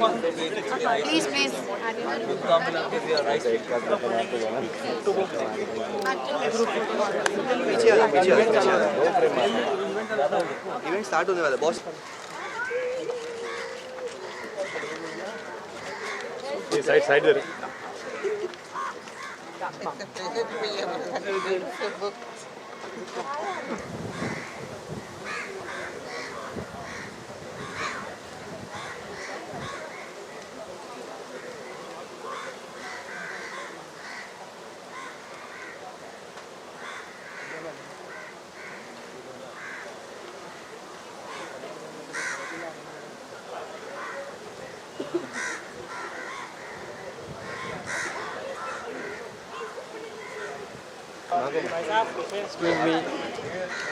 Please, please. Event start होने वाला है बॉस ये साइड दे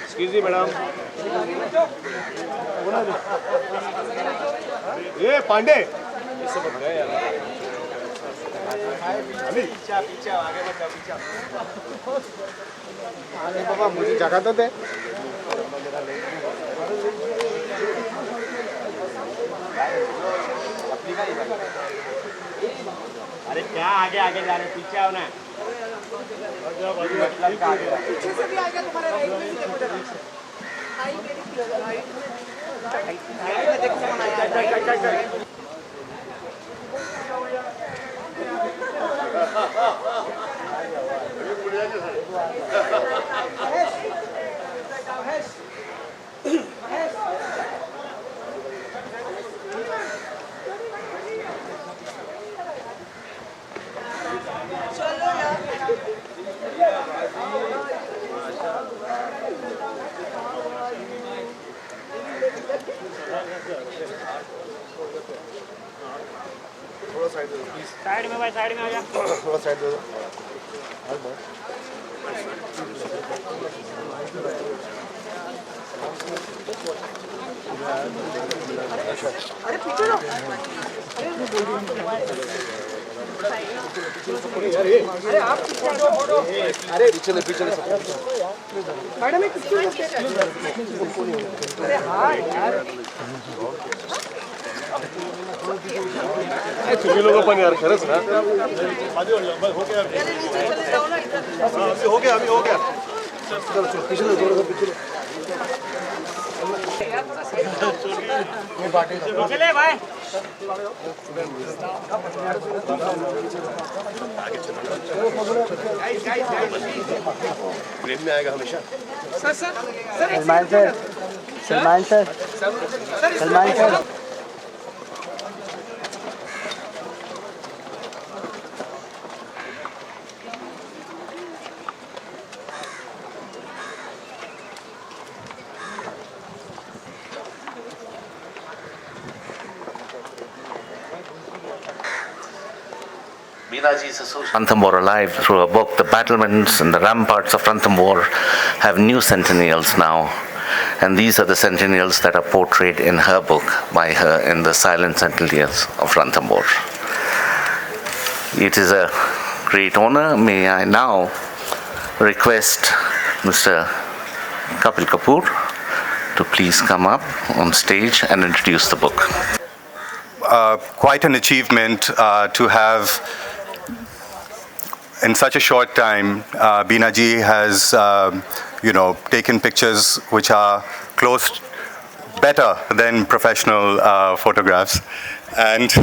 Excuse me, madam. ये पांडे इससे बच गया यार पीछे आगे बढ़ पीछे अरे बाबा मुझे जगह तो दे अरे क्या आगे आगे जा रहे पीछे आओ ना पीछे से भी आएगा तुम्हारे राइट में हाई वेरी क्लोज राइट में देखो कौन आया साइड में भाई साइड में आ जा थोड़ा साइड दे दो अरे पीछे लो अरे आप फोटो अरे पीछे ले मैडम एक अरे हाँ यार तुम्ही लोक पण यार खरंच ना हो गया अभी हो गया चलो पिछले थोड़ा पिछले चले भाई प्रेम में आएगा हमेशा sir Salman sir Binaji's association Ranthambhore alive through a book. The battlements and the ramparts of Ranthambhore have new sentinels now, and these are the sentinels that are portrayed in her book by her in the Silent Sentinels of Ranthambhore. It is a great honor. May I now request Mr. Kapil Kapoor to please come up on stage and introduce the book. Quite an achievement to have. In such a short time, Bina ji has, taken pictures which are better than professional photographs. And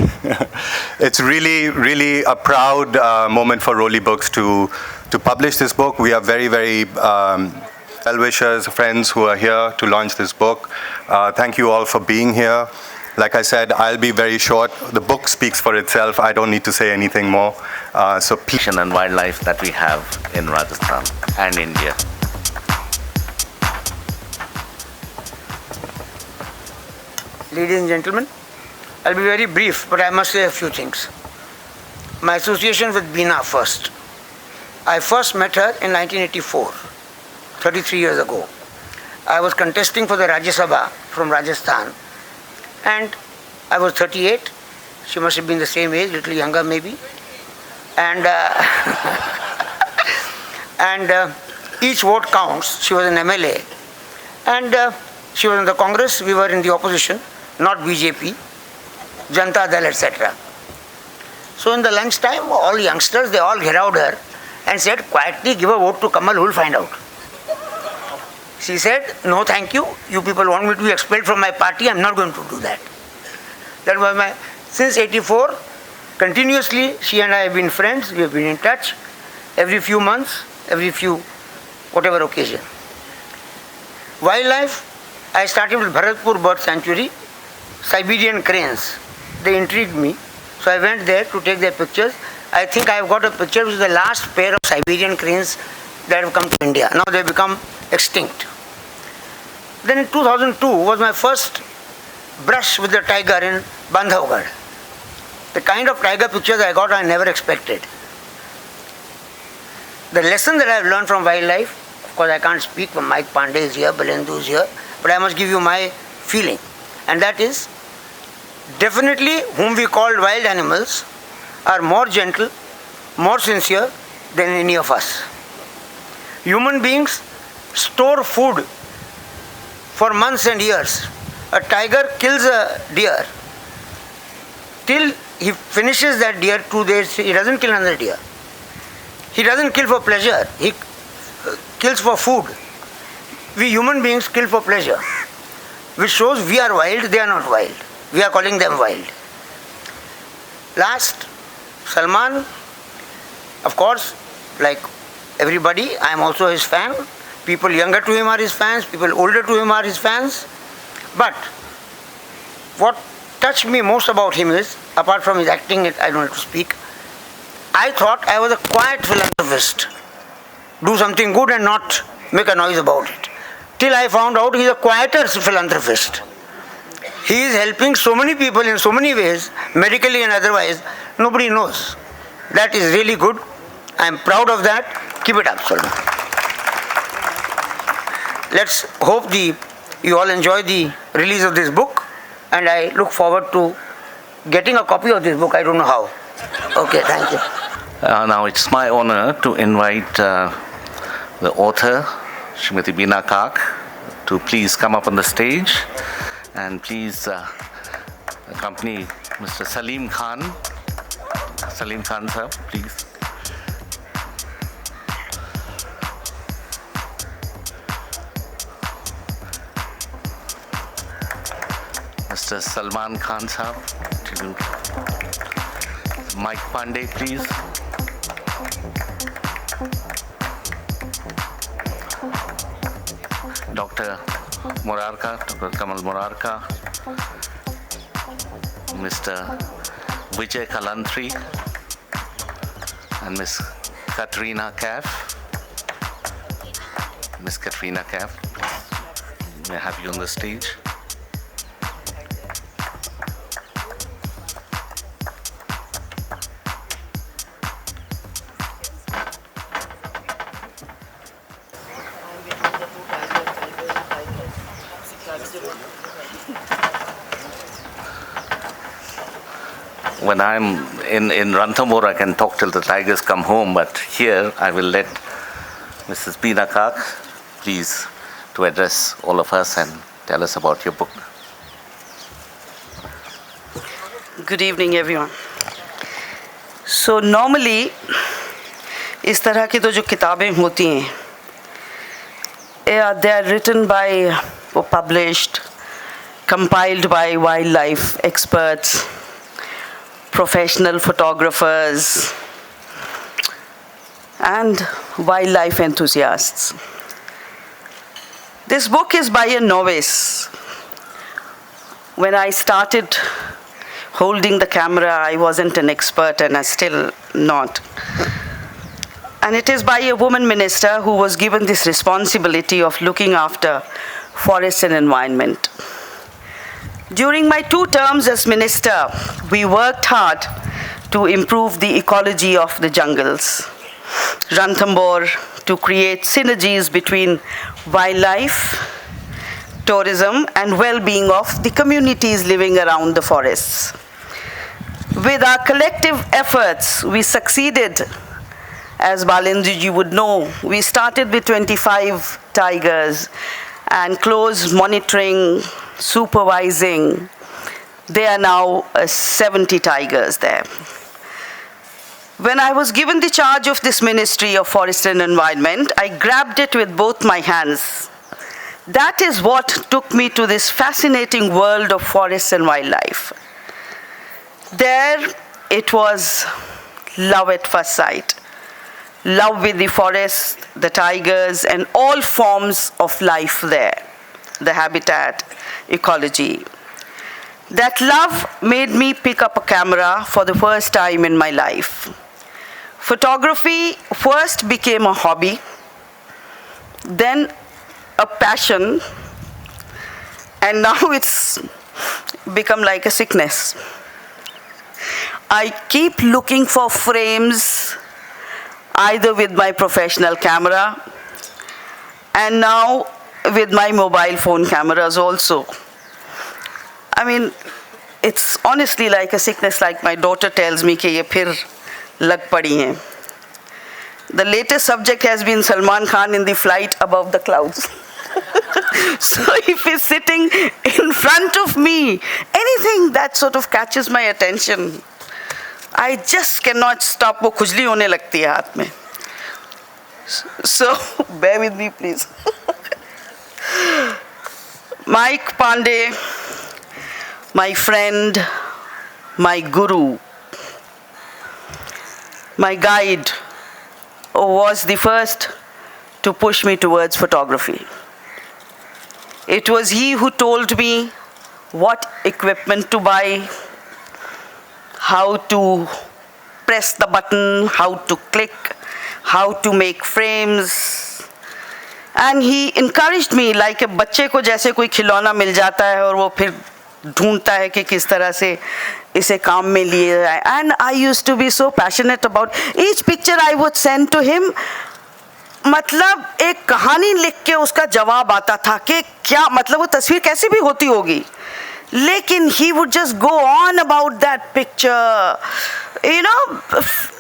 it's really, really a proud moment for Rolly Books to publish this book. We are very, very well-wishers, friends who are here to launch this book. Thank you all for being here. Like I said, I'll be very short. The book speaks for itself. I don't need to say anything more. So please. And wildlife that we have in Rajasthan and India. Ladies and gentlemen, I'll be very brief, but I must say a few things. My association with Bina first. I first met her in 1984, 33 years ago. I was contesting for the Rajya Sabha from Rajasthan, and I was 38. She must have been the same age, little younger maybe. And each vote counts. She was an MLA, and she was in the Congress. We were in the opposition, not BJP. Janta Dal, etc. So in the lunch time, all youngsters, they all gherawed her and said, quietly give a vote to Kamal, who will find out. She said, no thank you, you people want me to be expelled from my party, I'm not going to do that. That was my, since 84, continuously she and I have been friends, we have been in touch, every few months, every few, whatever occasion. Wildlife, I started with Bharatpur Bird Sanctuary, Siberian cranes, they intrigued me, so I went there to take their pictures. I think I have got a picture which is the last pair of Siberian cranes that have come to India. Now they have become extinct. Then in 2002 was my first brush with the tiger in Bandhavgarh. The kind of tiger pictures I got I never expected. The lesson that I have learned from wildlife, of course I can't speak when Mike Pandey is here, Balendu is here, but I must give you my feeling. And that is, definitely whom we called wild animals are more gentle, more sincere than any of us. Human beings store food for months and years. A tiger kills a deer. Till he finishes that deer, 2 days, he doesn't kill another deer. He doesn't kill for pleasure, he kills for food. We human beings kill for pleasure, which shows we are wild, they are not wild. We are calling them wild. Last, Salman, of course, like everybody, I am also his fan. People younger to him are his fans, people older to him are his fans. But what touched me most about him is, apart from his acting, I don't have to speak, I thought I was a quiet philanthropist. Do something good and not make a noise about it. Till I found out he is a quieter philanthropist. He is helping so many people in so many ways, medically and otherwise, nobody knows. That is really good. I am proud of that. Keep it up, Salman. Let's hope you all enjoy the release of this book, and I look forward to getting a copy of this book. I don't know how. Okay, thank you. Now it's my honor to invite the author, Srimati Bina Kak, to please come up on the stage and please accompany Mr. Salim Khan. Salim Khan, sir, please. Mr. Salman Khan, sir. Mike Pandey, please. Dr. Murarka, Dr. Kamal Murarka, Mr. Vijay Kalantri, and Miss Katrina Kaif. Miss Katrina Kaif, may I have you on the stage? When I'm in Ranthambhore, I can talk till the tigers come home, but here I will let Mrs. Bina Kak, please, to address all of us and tell us about your book. Good evening, everyone. So normally, इस तरह की तो जो किताबें होती हैं, they are written by or published, compiled by wildlife experts, professional photographers, and wildlife enthusiasts. This book is by a novice. When I started holding the camera, I wasn't an expert, and I'm still not. And it is by a woman minister who was given this responsibility of looking after forests and environment. During my 2 terms as minister, we worked hard to improve the ecology of the jungles. Ranthambhore, to create synergies between wildlife, tourism, and well-being of the communities living around the forests. With our collective efforts, we succeeded. As Balendu would know, we started with 25 tigers and close monitoring, supervising, There are now 70 tigers there. When I was given the charge of this Ministry of Forest and Environment, I grabbed it with both my hands. That is what took me to this fascinating world of forests and wildlife. There it was love at first sight. Love with the forest, the tigers, and all forms of life there, the habitat, ecology. That love made me pick up a camera for the first time in my life. Photography first became a hobby, then a passion, and now it's become like a sickness. I keep looking for frames, either with my professional camera and now with my mobile phone cameras also. I mean, it's honestly like a sickness, like my daughter tells me कि ये फिर लग पड़ी हैं. The latest subject has been Salman Khan in the flight above the clouds. So if he's sitting in front of me, anything that sort of catches my attention, I just cannot stop. वो खुजली होने लगती है हाथ में. So bear with me, please. Mike Pandey, my friend, my guru, my guide, was the first to push me towards photography. It was he who told me what equipment to buy, how to press the button, how to click, how to make frames. And he encouraged me like a बच्चे को जैसे कोई खिलौना मिल जाता है और वो फिर ढूंढता है कि किस तरह से इसे काम में लिए जाए. And I used to be so passionate about each picture I would send to him. मतलब एक कहानी लिख के उसका जवाब आता था कि क्या मतलब वो तस्वीर कैसी भी होती होगी, लेकिन he would just go on about that picture, you know.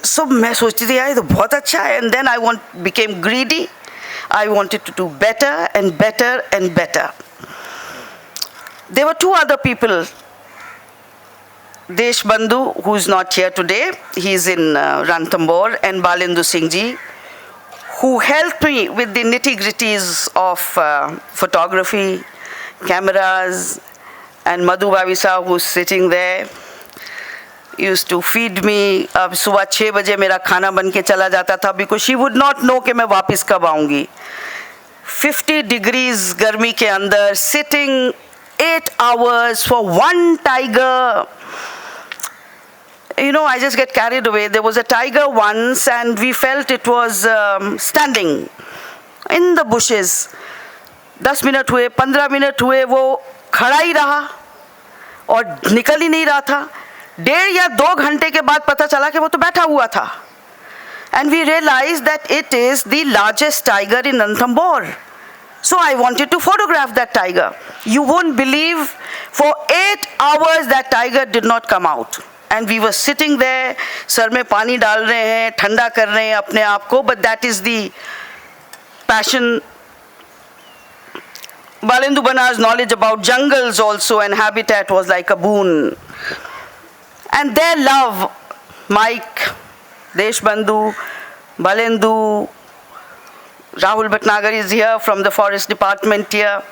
So मैं सोचती थी यार ये तो बहुत अच्छा है. And then I became greedy. I wanted to do better and better and better. There were two other people. Desh Bandhu, who's not here today, he's in Ranthambhore, and Balendu Singh ji, who helped me with the nitty-gritties of photography, cameras, and Madhu Bhavisa, who's sitting there, used to feed me. अब सुबह 6 बजे मेरा खाना बन के चला जाता था, because she would not know कि मैं वापस कब आऊँगी. 50 degrees गर्मी के अंदर, sitting 8 hours for one tiger. You know, I just get carried away. There was a tiger once, and we felt it was standing in the bushes. 10 minute हुए, 15 minute हुए, वो खड़ा ही रहा और निकल ही नहीं रहा था. 1.5 या 2 घंटे के बाद पता चला कि वो तो बैठा हुआ था. And we realized that it is the largest tiger in Ranthambhore. So I wanted to photograph that tiger. You won't believe, for 8 hours that tiger did not come out. And we were sitting there, sir में पानी डाल रहे हैं, ठंडा कर रहे हैं अपने आप को, but that is the passion. Balendu Bana's knowledge about jungles also and habitat was like a boon. And their love, Mike, Desh Bandhu, Balendu, Rahul Bhatnagar is here from the forest department here.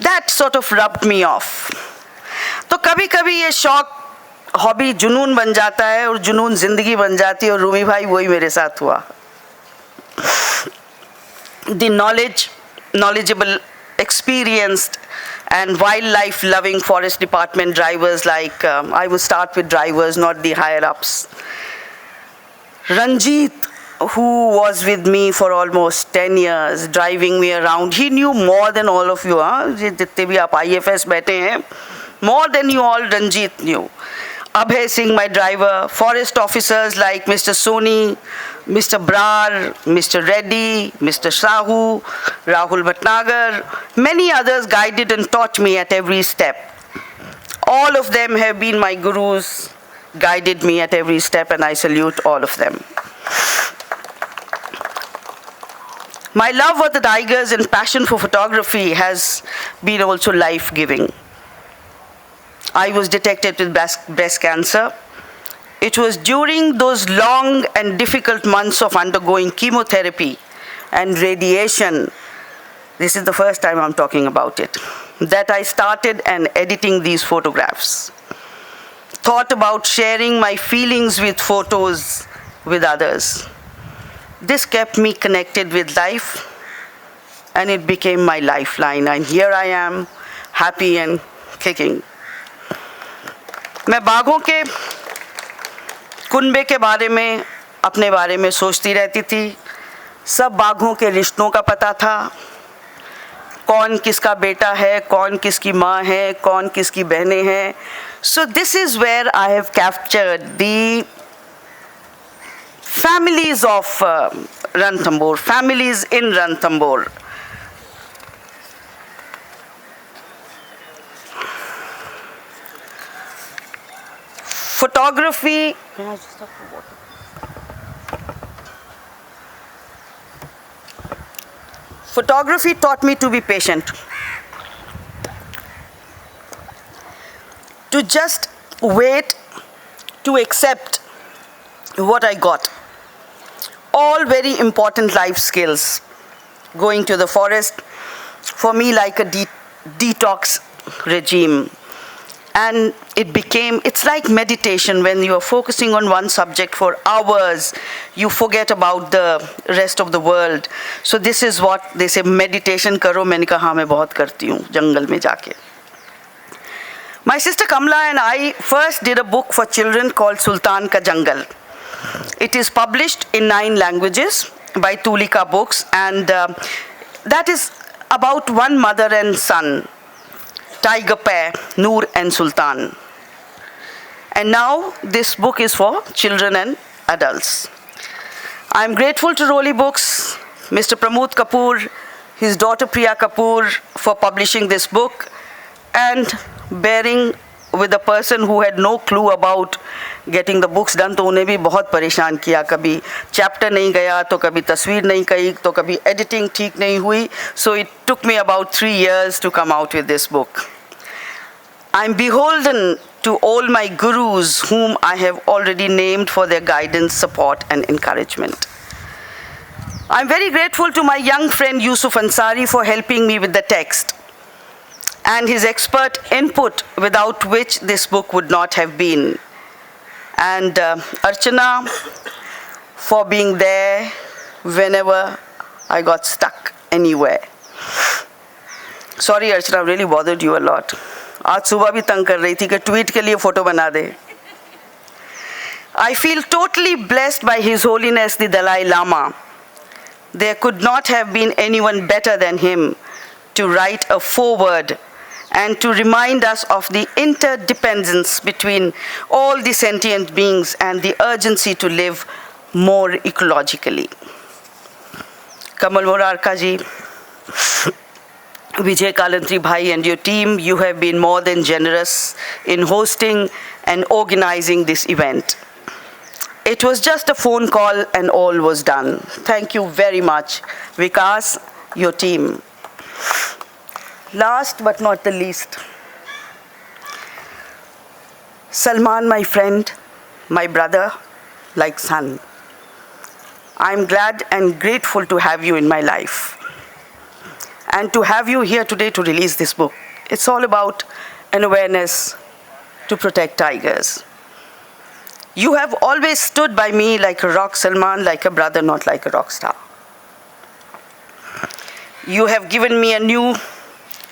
That sort of rubbed me off. तो कभी कभी ये शौक hobby जुनून बन जाता है और जुनून जिंदगी बन जाती है, और रूमी भाई वही मेरे साथ हुआ. The knowledgeable, experienced and wildlife loving forest department drivers, like I would start with drivers, not the higher ups. Ranjit, who was with me for almost 10 years, driving me around, he knew more than all of you. जितने भी आप IFS बैठे हैं, more than you all Ranjit knew. Abhay Singh, my driver, forest officers like Mr. Soni, Mr. Brar, Mr. Reddy, Mr. Sahu, Rahul Bhatnagar, many others guided and taught me at every step. All of them have been my gurus, guided me at every step, and I salute all of them. My love for the tigers and passion for photography has been also life-giving. I was detected with breast cancer. It was during those long and difficult months of undergoing chemotherapy and radiation, this is the first time I'm talking about it, that I started editing these photographs. Thought about sharing my feelings with photos with others. This kept me connected with life, and it became my lifeline. And here I am, happy and kicking. मैं बाघों के कुनबे के बारे में, अपने बारे में सोचती रहती थी. सब बाघों के रिश्तों का पता था. कौन किसका बेटा है, कौन किसकी माँ है, कौन किसकी बहनें हैं. So this is where I have captured the families of Ranthambhore, families in Ranthambhore. Photography. Photography taught me to be patient. To just wait, to accept what I got. All very important life skills. Going to the forest, for me like a detox regime. And it's like meditation. When you are focusing on one subject for hours, you forget about the rest of the world. So this is what they say, meditation karo. मैंने कहा हाँ मैं बहुत करती हूँ जंगल में जाके. My sister Kamla and I first did a book for children called Sultan Ka Jangal. It is published in 9 languages by Tulika Books, and that is about one mother and son, tiger pair, Noor and Sultan. And now this book is for children and adults. I am grateful to Roli Books, Mr. Pramod Kapoor, his daughter Priya Kapoor for publishing this book and bearing with a person who had no clue about getting the books done. तो उन्हें भी बहुत परेशान किया. कभी chapter नहीं गया, तो कभी तस्वीर नहीं गई, तो कभी editing ठीक नहीं हुई. So it took me about 3 years to come out with this book. I'm beholden to all my gurus whom I have already named for their guidance, support and encouragement. I'm very grateful to my young friend Yusuf Ansari for helping me with the text and his expert input, without which this book would not have been. And Archana for being there whenever I got stuck anywhere. Sorry Archana, I really bothered you a lot. आज सुबह भी तंग कर रही थी कि tweet के लिए फोटो बना दे. I feel totally blessed by His Holiness the Dalai Lama. There could not have been anyone better than him to write a foreword and to remind us of the interdependence between all the sentient beings and the urgency to live more ecologically. Kamal Morarka ji, Vijay Kalantri Bhai and your team, you have been more than generous in hosting and organizing this event. It was just a phone call and all was done. Thank you very much, Vikas, your team. Last but not the least, Salman, my friend, my brother, like son. I'm glad and grateful to have you in my life and to have you here today to release this book. It's all about an awareness to protect tigers. You have always stood by me like a rock, Salman, like a brother, not like a rock star. You have given me a new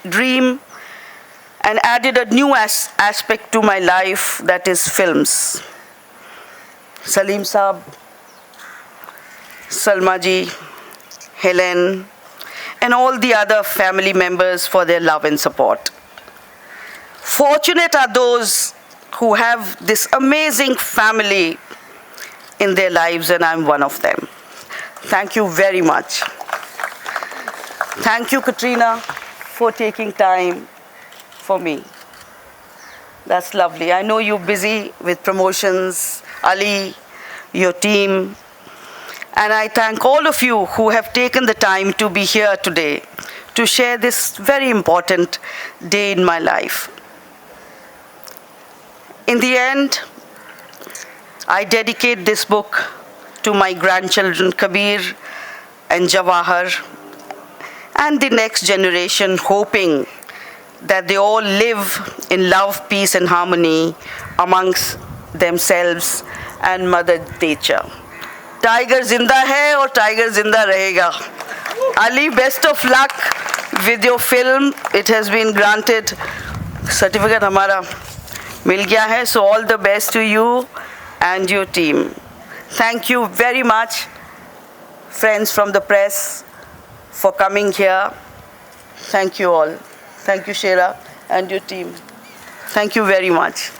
dream and added a new aspect to my life, that is films. Salim Saab, Salma ji, Helen, and all the other family members for their love and support. Fortunate are those who have this amazing family in their lives, and I'm one of them. Thank you very much. Thank you, Katrina, for taking time for me. That's lovely. I know you're busy with promotions, Ali, your team, and I thank all of you who have taken the time to be here today to share this very important day in my life. In the end, I dedicate this book to my grandchildren Kabir and Jawahar and the next generation, hoping that they all live in love, peace and harmony amongst themselves and Mother Nature. Tiger zinda hai aur tiger zinda rahega. Ali, best of luck with your film. It has been granted. Certificate hamara mil gaya hai, so all the best to you and your team. Thank you very much, friends from the press, for coming here. Thank you all. Thank you, Shera, and your team. Thank you very much.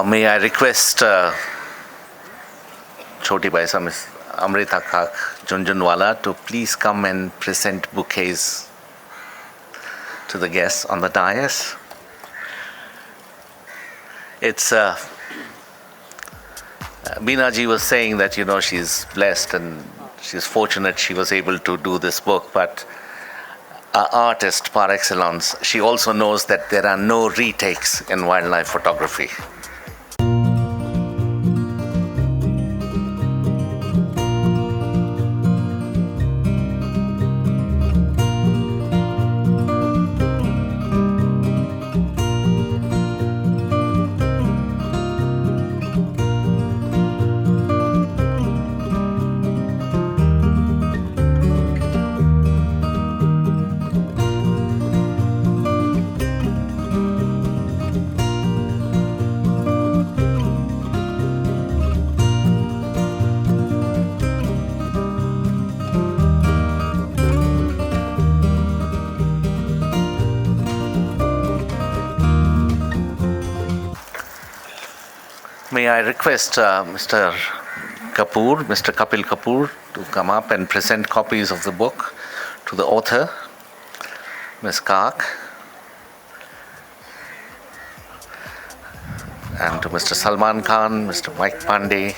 May I request Choti Baisa, Miss Amrita Kak Junjunwala, to please come and present bouquets to the guests on the dais. It's Bina ji was saying that, you know, she's blessed and she's fortunate she was able to do this book, but an artist par excellence, she also knows that there are no retakes in wildlife photography. May I request Mr. Kapil Kapoor, to come up and present copies of the book to the author, Ms. Kak, and to Mr. Salman Khan, Mr. Mike Pandey,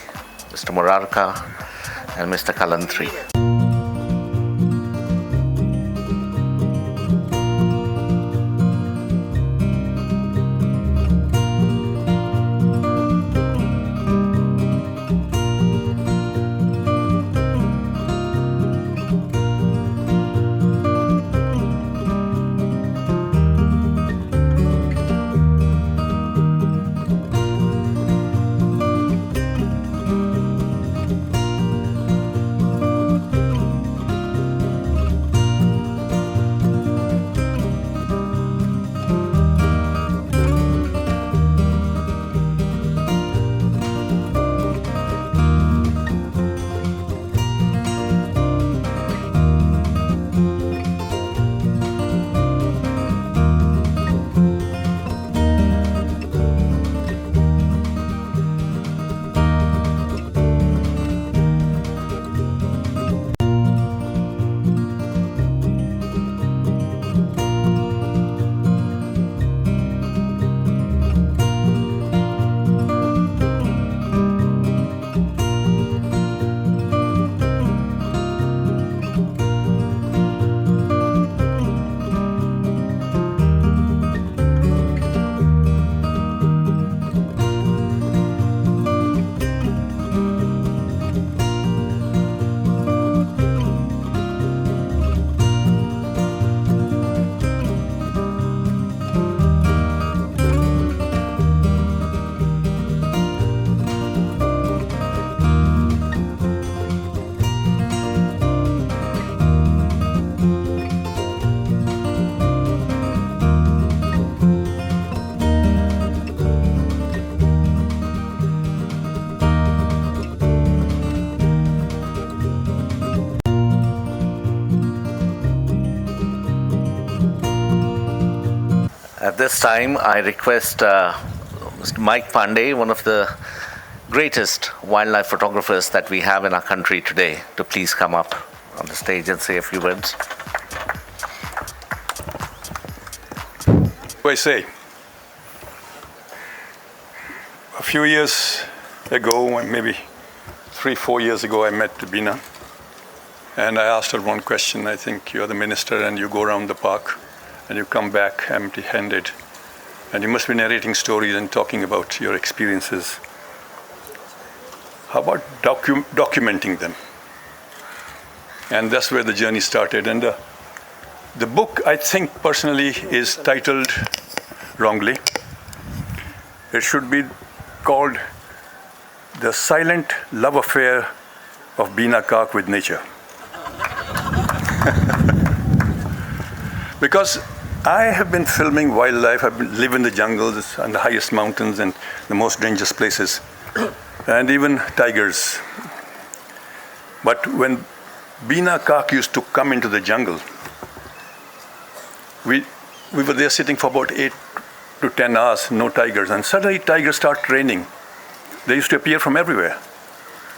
Mr. Murarka, and Mr. Kalantri. At this time, I request Mr. Mike Pandey, one of the greatest wildlife photographers that we have in our country today to please come up on the stage and say a few words. I say, a few years ago, maybe 3-4 years ago, I met Bina, and I asked her one question. I think you're the minister and you go around the park and you come back empty-handed, and you must be narrating stories and talking about your experiences. How about documenting them? And that's where the journey started. And the book, I think personally, is titled wrongly. It should be called The Silent Love Affair of Bina Kak with Nature. Because I have been filming wildlife, I've been live in the jungles and the highest mountains and the most dangerous places, and even tigers. But when Bina Kak used to come into the jungle, we were there sitting for about 8 to 10 hours, no tigers, and suddenly tigers start raining. They used to appear from everywhere.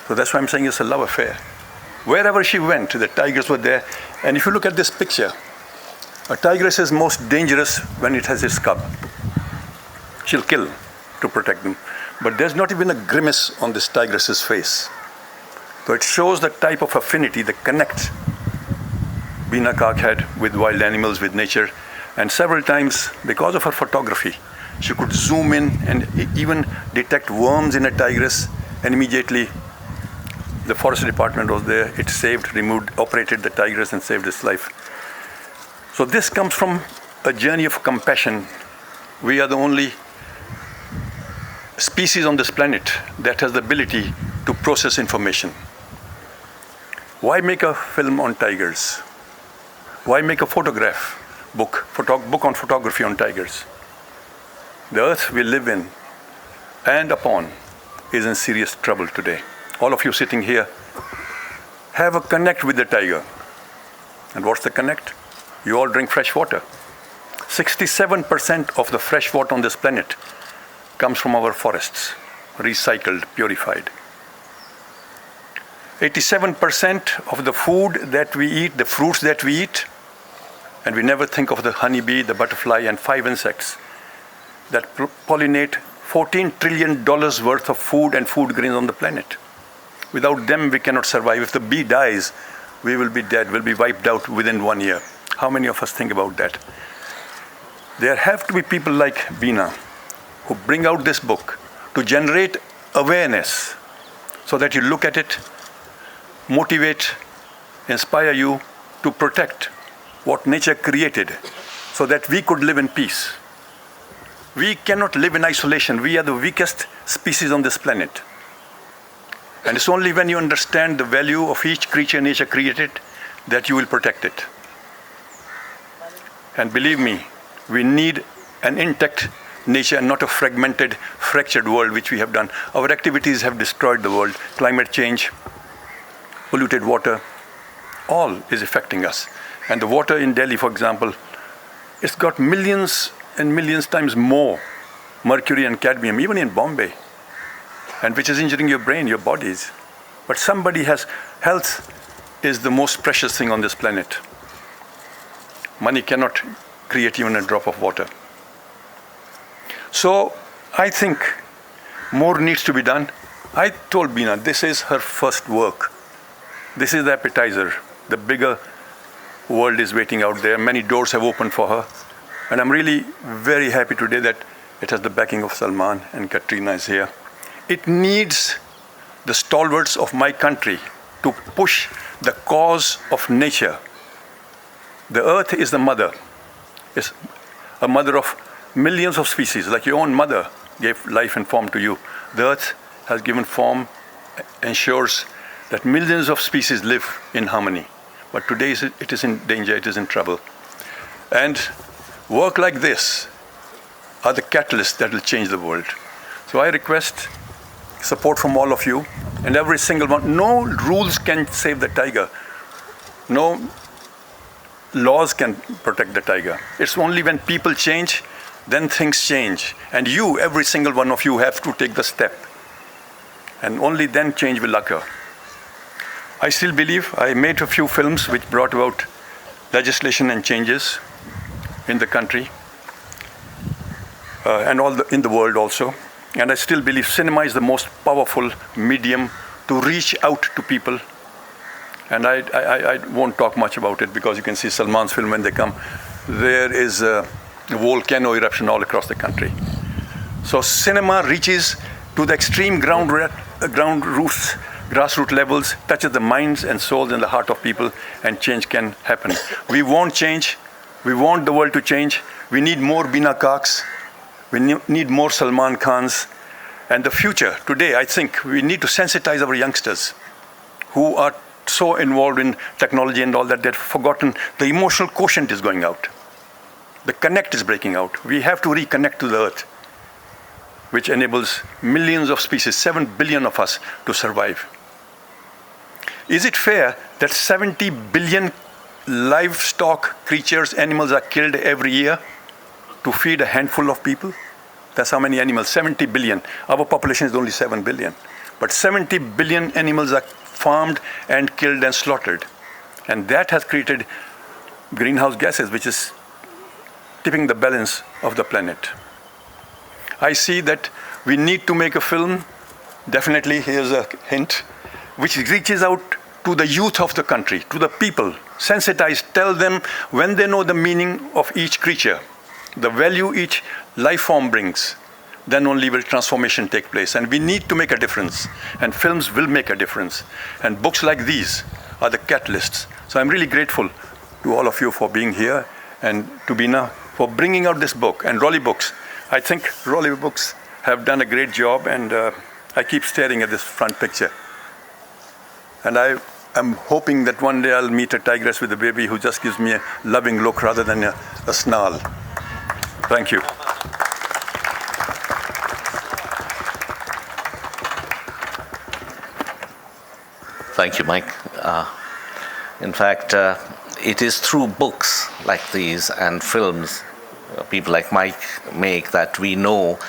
So that's why I'm saying it's a love affair. Wherever she went, the tigers were there. And if you look at this picture, a tigress is most dangerous when it has its cub. She'll kill to protect them. But there's not even a grimace on this tigress's face. So it shows the type of affinity, the connect Bina Kak had with wild animals, with nature. And several times, because of her photography, she could zoom in and even detect worms in a tigress, and immediately the forest department was there. It saved, removed, operated the tigress and saved its life. So this comes from a journey of compassion. We are the only species on this planet that has the ability to process information. Why make a film on tigers? Why make a book on photography on tigers? The earth we live in and upon is in serious trouble today. All of you sitting here have a connect with the tiger. And what's the connect? You all drink fresh water. 67% of the fresh water on this planet comes from our forests, recycled, purified. 87% of the food that we eat, the fruits that we eat, and we never think of the honeybee, the butterfly, and 5 insects that pollinate $14 trillion worth of food and food grains on the planet. Without them, we cannot survive. If the bee dies, we will be dead, we'll be wiped out within 1 year. How many of us think about that? There have to be people like Bina who bring out this book to generate awareness so that you look at it, motivate, inspire you to protect what nature created so that we could live in peace. We cannot live in isolation. We are the weakest species on this planet. And it's only when you understand the value of each creature nature created that you will protect it. And believe me, we need an intact nature and not a fragmented, fractured world, which we have done. Our activities have destroyed the world. Climate change, polluted water, all is affecting us. And the water in Delhi, for example, it's got millions and millions times more mercury and cadmium, even in Bombay, and which is injuring your brain, your bodies. But somebody has, health is the most precious thing on this planet. Money cannot create even a drop of water. So I think more needs to be done. I told Bina, this is her first work. This is the appetizer. The bigger world is waiting out there. Many doors have opened for her. And I'm really very happy today that it has the backing of Salman and Katrina is here. It needs the stalwarts of my country to push the cause of nature. The earth is the mother. It's a mother of millions of species, like your own mother gave life and form to you. The earth has given form, ensures that millions of species live in harmony. But today it is in danger, it is in trouble. And work like this are the catalysts that will change the world. So I request support from all of you and every single one. No rules can save the tiger. No laws can protect the tiger. It's only when people change, then things change. And you, every single one of you, have to take the step. and only then change will occur. I still believe I made a few films which brought about legislation and changes in the country and in the world also. And I still believe cinema is the most powerful medium to reach out to people. And I won't talk much about it because you can see Salman's film when they come. There is a volcano eruption all across the country. So cinema reaches to the extreme grassroots levels, touches the minds and souls and the heart of people, and change can happen. We want change. We want the world to change. We need more Bina Kaks. We need more Salman Khans. And the future, today, I think we need to sensitize our youngsters who are so involved in technology and all that, they've forgotten the emotional quotient is going out. The connect is breaking out. We have to reconnect to the earth, which enables millions of species, 7 billion of us, to survive. Is it fair that 70 billion livestock creatures, animals are killed every year to feed a handful of people? That's how many animals, 70 billion. Our population is only 7 billion. But 70 billion animals are farmed and killed and slaughtered. And that has created greenhouse gases, which is tipping the balance of the planet. I see that we need to make a film, definitely, here's a hint, which reaches out to the youth of the country, to the people, sensitize, tell them when they know the meaning of each creature, the value each life form brings, then only will transformation take place. And we need to make a difference. And films will make a difference. And books like these are the catalysts. So I'm really grateful to all of you for being here, and to Bina for bringing out this book, and Rolly Books. I think Rolly Books have done a great job, and I keep staring at this front picture. And I am hoping that one day I'll meet a tigress with a baby who just gives me a loving look rather than a snarl. Thank you. Thank you, Mike. In fact, it is through books like these and films people like Mike make that we know,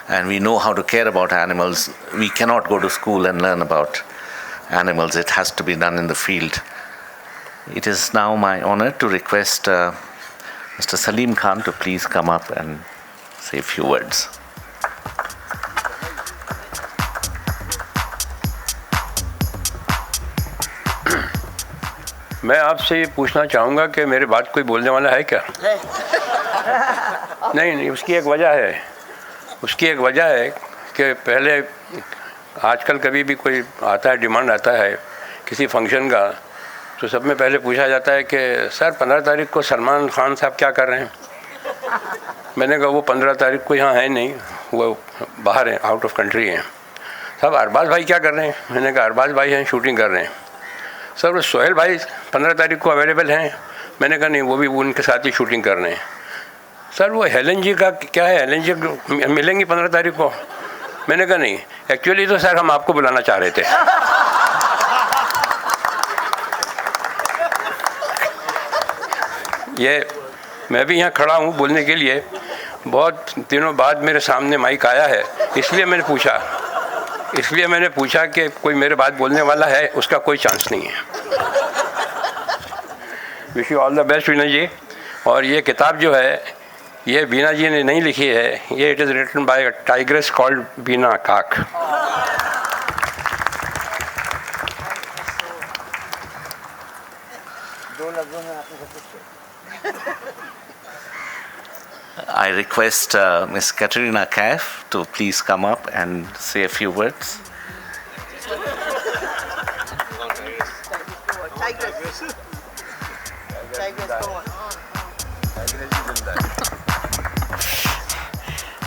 and we know how to care about animals. We cannot go to school and learn about animals. It has to be done in the field. It is now my honor to request Mr. Salim Khan to please come up and say a few words. मैं आपसे ये पूछना चाहूँगा कि मेरे बात कोई बोलने वाला है क्या? नहीं, उसकी एक वजह है कि पहले आजकल कभी भी कोई आता है, डिमांड आता है किसी फंक्शन का, तो सब में पहले पूछा जाता है कि सर 15 तारीख को सलमान खान साहब क्या कर रहे हैं? मैंने कहा वो 15 तारीख को यहाँ है नहीं, वो बाहर हैं, आउट ऑफ कंट्री हैं। साहब अरबाज भाई क्या कर रहे हैं? मैंने कहा अरबाज भाई हैं, शूटिंग कर रहे हैं। सर वो सोहेल भाई 15 तारीख को अवेलेबल हैं? मैंने कहा नहीं, वो भी उनके साथ ही शूटिंग कर रहे हैं। सर वो हेलन जी का क्या है, हेलन जी मिलेंगी 15 तारीख को? मैंने कहा नहीं, एक्चुअली तो सर हम आपको बुलाना चाह रहे थे। ये मैं भी यहाँ खड़ा हूँ बोलने के लिए, बहुत दिनों बाद मेरे सामने माइक आया है, इसलिए मैंने पूछा कि कोई मेरे बात बोलने वाला है, उसका कोई चांस नहीं है। Wish you all the best Beena ji. और ये किताब जो है ये बीना जी ने नहीं लिखी है, ये it is written by a tigress called Beena Kak. I request Ms. Katrina Kaif to please come up and say a few words.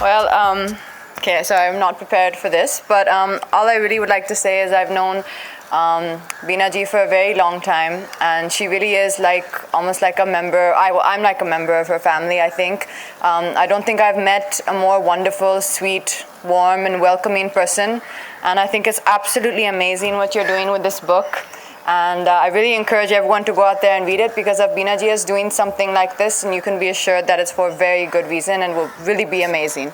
Well, okay, so I'm not prepared for this, but all I really would like to say is I've known Bina ji for a very long time, and she really is almost like a member. I'm like a member of her family, I think. I don't think I've met a more wonderful, sweet, warm, and welcoming person, and I think it's absolutely amazing what you're doing with this book. And I really encourage everyone to go out there and read it, because if Bina ji is doing something like this, and you can be assured that it's for a very good reason and will really be amazing.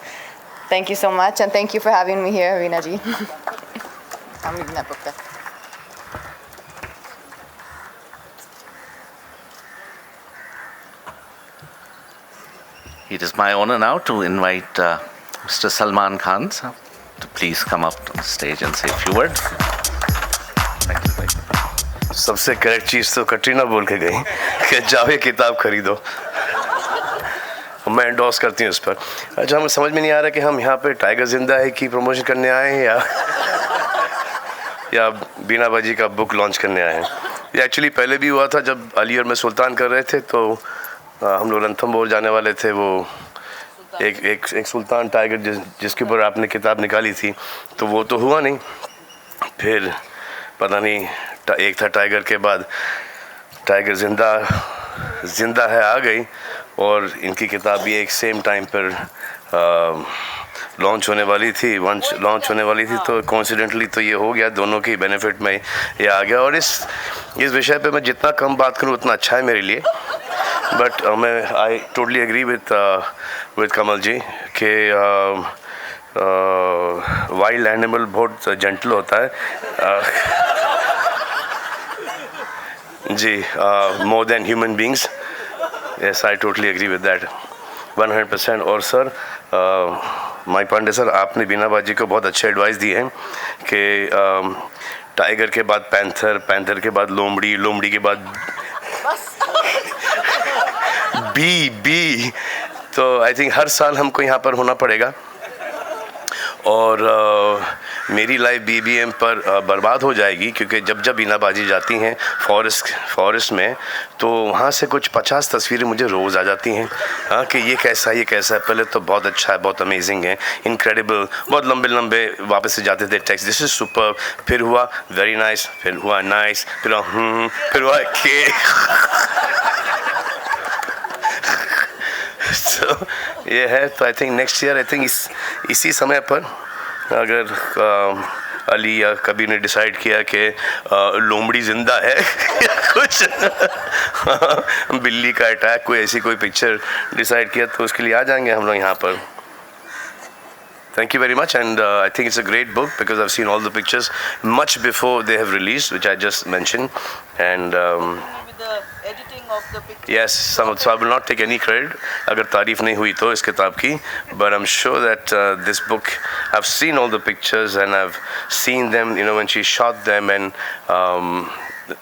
Thank you so much, and thank you for having me here, Bina ji. I'm reading that book there. It is my honor now to invite Mr. Salman Khan sir, to please come up on stage and say a few words. Thank you very much. सबसे correct चीज़ तो कटरीना बोल के गई कि जाओ ये किताब खरीदो। मैं एंडोर्स करती हूँ उस पर। अच्छा, हमें समझ में नहीं आ रहा कि हम यहाँ पे टाइगर जिंदा है की प्रमोशन करने आए हैं या बीना बाजी का बुक लॉन्च करने आए हैं। ये एक्चुअली पहले भी हुआ था जब अली और मैं सुल्तान कर रहे थे, तो हम लोग रंथम्भोर जाने वाले थे। वो एक सुल्तान टाइगर जिसके ऊपर आपने किताब निकाली थी, तो वो तो हुआ नहीं। फिर पता नहीं एक था टाइगर के बाद टाइगर जिंदा है आ गई, और इनकी किताब भी एक सेम टाइम पर लॉन्च होने वाली थी तो कोइंसिडेंटली तो ये हो गया, दोनों की बेनिफिट में ये आ गया। और इस विषय पे मैं जितना कम बात करूँ उतना अच्छा है मेरे लिए। But I totally agree with Kamal ji कि वाइल्ड एनिमल बहुत जेंटल होता है जी, more than human beings. Yes, I totally agree with that 100%। और सर, माई पांडे सर, आपने बीना बाजी को बहुत अच्छे एडवाइस दी है कि टाइगर के बाद पैंथर के बाद लोमड़ी के बाद बी। तो आई थिंक हर साल हमको यहाँ पर होना पड़ेगा, और मेरी लाइफ BBM पर बर्बाद हो जाएगी, क्योंकि जब बीना बाजी जाती हैं फॉरेस्ट में, तो वहाँ से कुछ 50 तस्वीरें मुझे रोज़ आ जाती हैं। हाँ, कि ये कैसा है पहले तो बहुत अच्छा है, बहुत अमेजिंग है, इनक्रेडिबल, बहुत लंबे वापस से जाते थे टेक्स्ट, दिस इज सुपर, फिर हुआ वेरी नाइस, फिर हुआ नाइस, फिर हुआ के तो ये है। तो I think next year, I think इसी समय पर अगर अली या कबीर ने डिसाइड किया कि लोमड़ी जिंदा है कुछ बिल्ली का अटैक, कोई ऐसी कोई पिक्चर डिसाइड किया, तो उसके लिए आ जाएंगे हम लोग यहाँ पर। Thank you very much, and I think it's a great book because I've seen all the pictures much before they have released, which I just mentioned, and With the editing of the picture. yes, so I will not take any credit अगर तारीफ नहीं हुई तो इस किताब की, but I'm sure that this book, I've seen all the pictures and I've seen them, you know, when she shot them, and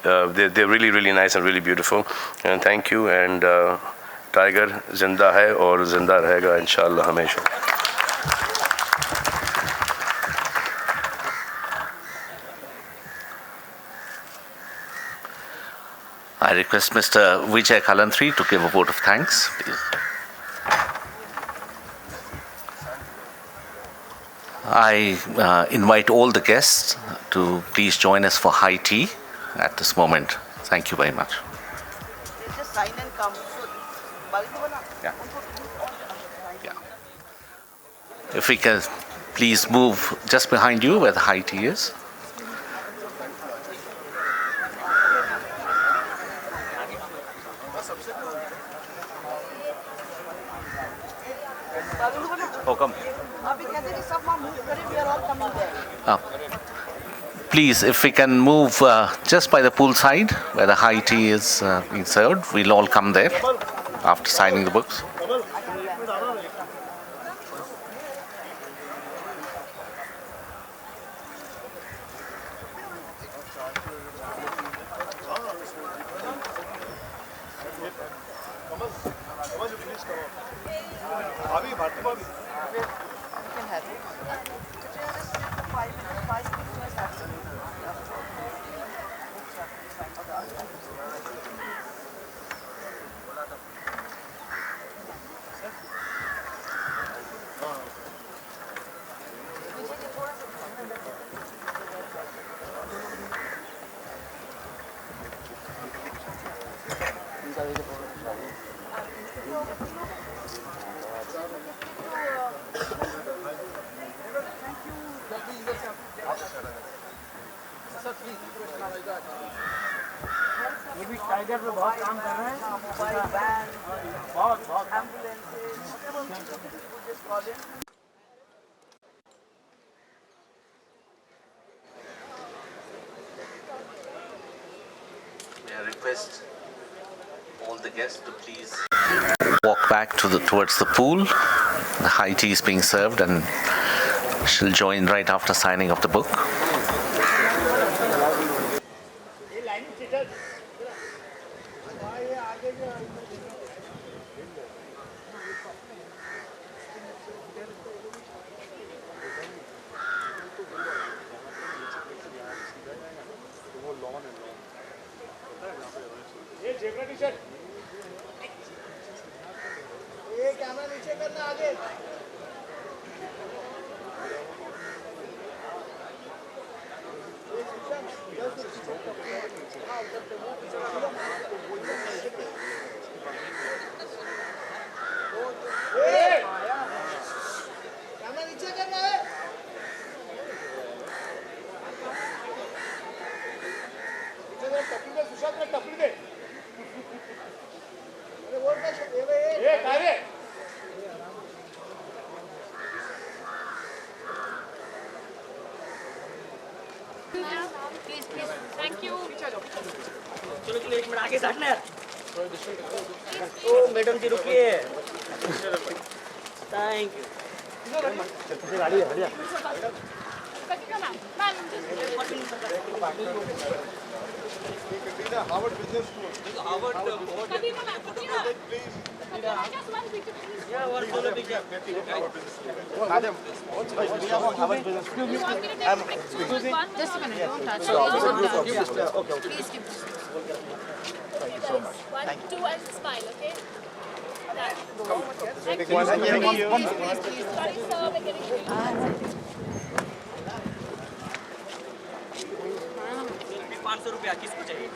they're really nice and really beautiful, and thank you, and tiger जिंदा है और जिंदा रहेगा इंशाल्लाह हमेशा। I request Mr. Vijay Kalantri to give a vote of thanks, please. I invite all the guests to please join us for high tea at this moment. Thank you very much. Just sign and come. If we can please move just behind you where the high tea is. Oh, come. Please, if we can move just by the pool side where the high tea is being served, we'll all come there after signing the books. ये भी tiger पे बहुत काम कर रहे हैं, mobile van, बहुत ambulances. request all the guests to please walk back towards the pool. The high tea is being served, and she'll join right after signing of the book. Camera नीचे करना आगे कैमरा नीचे करना है टपली दे सुशांत में टपली दे अरे वो ये कारे Please, thank you. चलो चलो 1 मिनट आगे साटना यार ओ मैडम जी रुकिए थैंक यू गाड़ी है बढ़िया Katrina ma'am, Katrina, Harvard Business School. Katrina ma'am, Katrina. Please. Just one picture, please. Yeah, one solo picture. Madam, we are on Harvard Business School. You want me to take a picture? Just a minute, don't touch. Okay. Please give this. Okay, guys. 1, 2, and smile, okay? Done. Thank you. Please. Sorry, sir, we're getting late. 500 रुपया किसको चाहिए